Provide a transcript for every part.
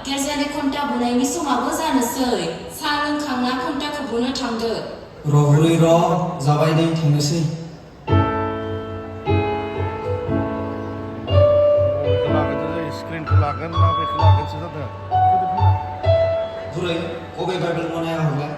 गेरजानि घन्टा बुनायनि समाबो जानोसै सा लोंखांना घन्टाखौ बुनो थांदो र'हुलै जाबाय नै थांनोसै स्क्रिनखौ लागोन ना बेखौ लागोनसो जादों बुरै अबे बाइबेल बनाया हरलाय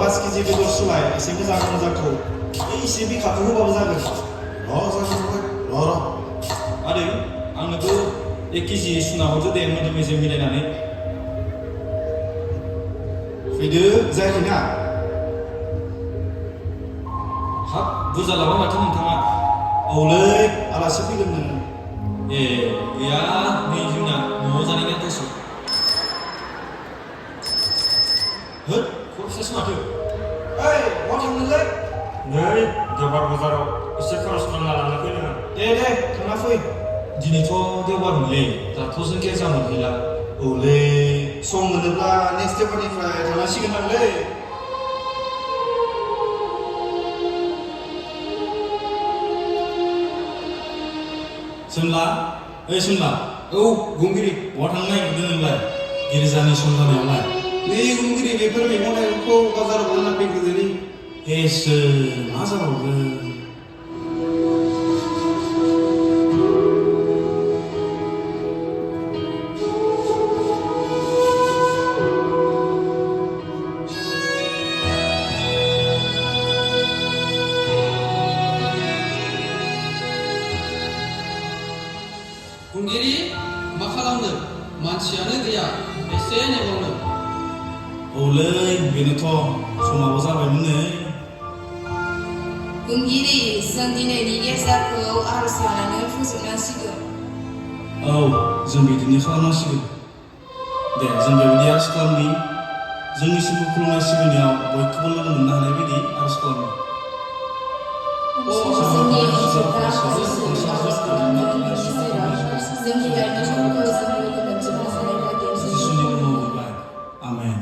केजि बेदर सुलाय एसे मोजांखौ एसे बिखाखौ होबाबो जागोन आदै आंनोबो 1 केजि सुना हरदो दे मोदोम मेजेम मिलायनानै फैदो जायाखैना हाब बुरजा लाबाय माथो नोंथाङा औलै आलासि फैगोन नोङो ए गैया नै जोंना न'आव जानायनि आन्थासो होद खरसासो माथो ओइ बहा थांनोलै नै देवबार बाजाराव एसे खरस खालामना लाना फैनो दे थांना फै दिनैथ' देवबारमोनलै दाथ' जों गेरजा मोनहैला औलै सम मोनोब्ला नेक्स्ट देवबारनिफ्राय थांनांसिगोन आंलै सोमला औ गुंगिरि बहा थांनो नागिरदों नोंलाय गिर्जानि सम जानायावलाय नै गुंगिरि बेफोर मैगं थाइगंखौ बाजाराव लाना फैग्रोदोलै एसो मा जाबावगोन गुंगिरि मा खालामनो मानसियानो गैया एसे नेबावनो औलै बेनोथ' समाबो जाबायमोन नै गुंगिरि जों दिनैनि गेरजाखौ आर'ज लानानै फोजोबनांसिगोन औ जों बिदिनो खालामनांसिगोन दे जों बेबायदि आर'ज खालामनि जोंनि इसोरखौ खुलुमनाय सिबिनायाव बयखौबो लोगो मोननो हानाय बायदि आर'ज खालामनि जोंनि दायनि समखौ जों लोगो मोनजोबनो हानाय बायदि जिसुनि मुङाव बिबाय आमेन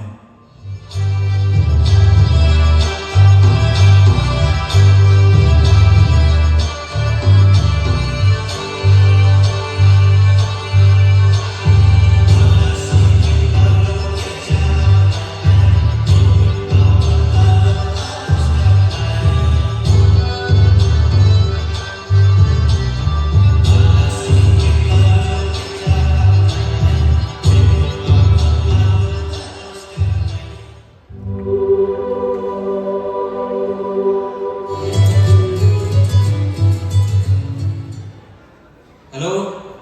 हेलो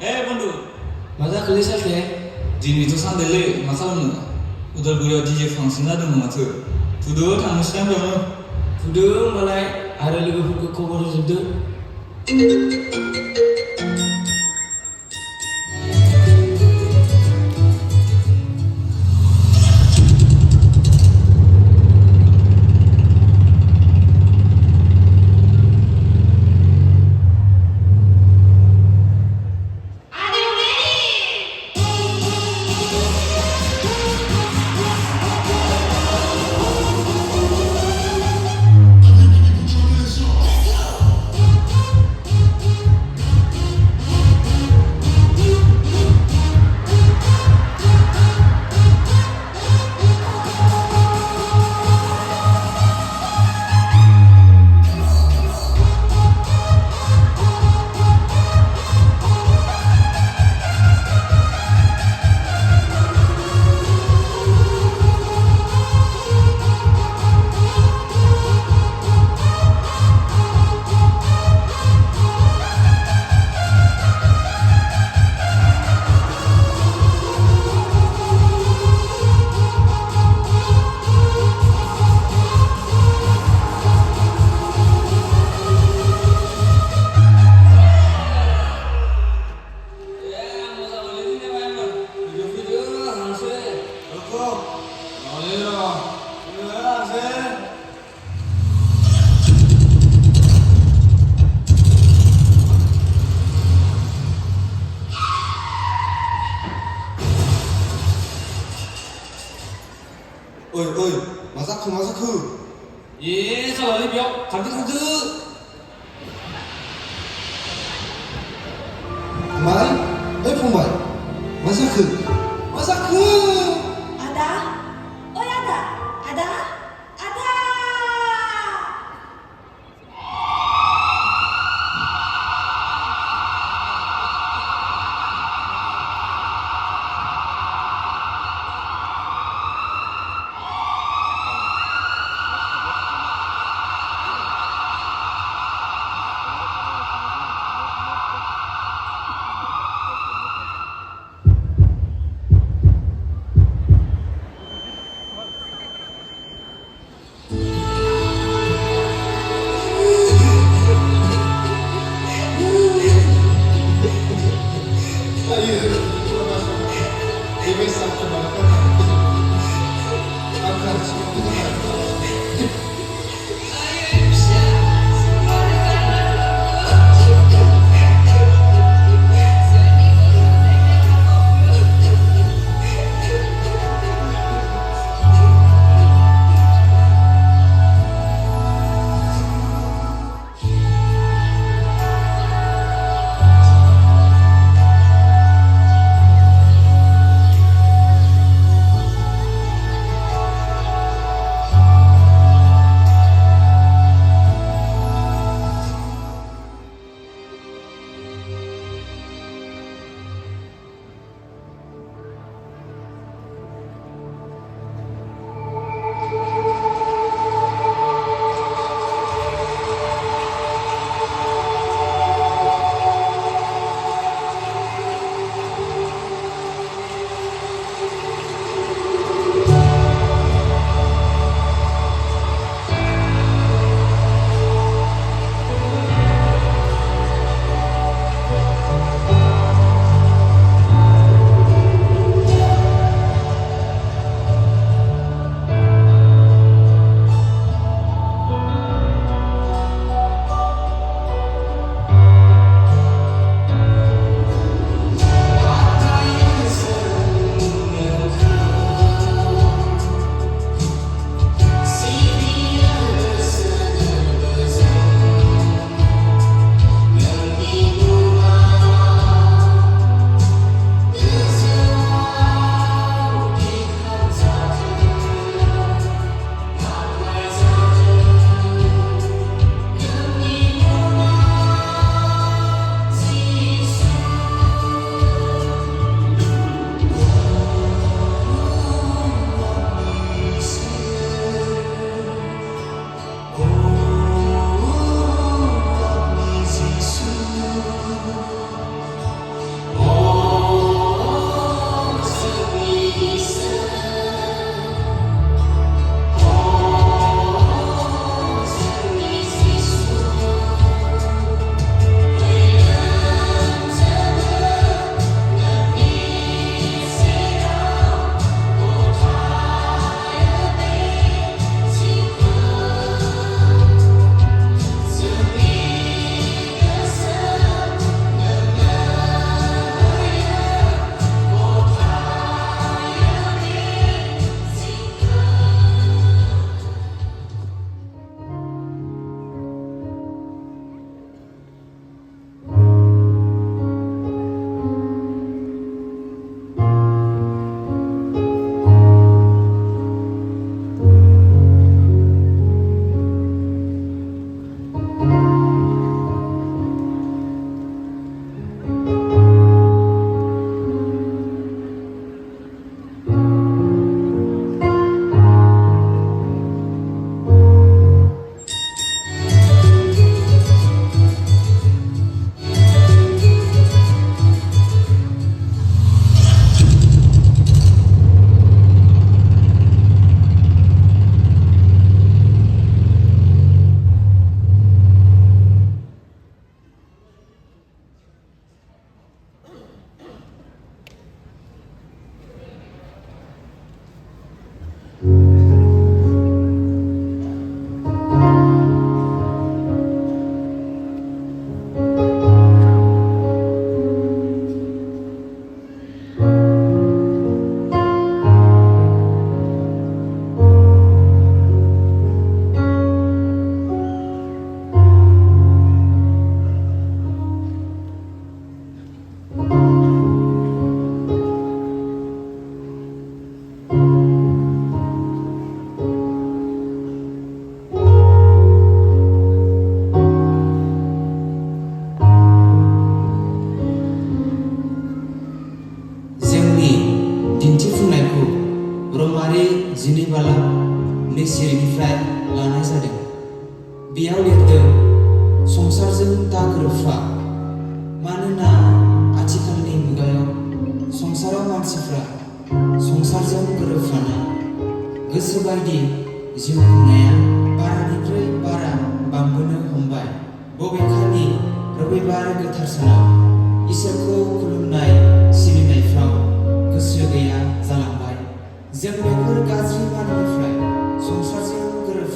ए बन्धु मा जाखोलै सासे दिनैथ' सानदेलै मा खालामनो उदालगुरियाव डीजे फांसन जादोंमोन माथो फुदो थांनोसै आं बेयावनो फुदो होमबालाय आरो लोगोफोरखौ खबर होजोबदो Oi, masaku. Kalau ni biok, kantu. Mai, fungbai. Masaku. Ada? Oh ya ada. Ada? Ada. धोरोमारि जिनै बालाब नैसिरिनिफ्राय लानाय जादों। बेयाव लिरदों संसारजों दा गोरोबफा, मानोना आथिखालनि मुगायाव संसाराव मानसिफ्रा संसारजों गोरोबफाना गोसो बायदि जिउ खुंनाया बारानिख्रुइ बारा बांबोनो हमबाय। बबेखानि रबिबार गोथार सानाव इसोरखौ खुलुमनाय सिबिनायफ्राव गोसो गैया जालांबाय। जों बेफोर गाज्रि माननिफ्राय संसारजों गोरोब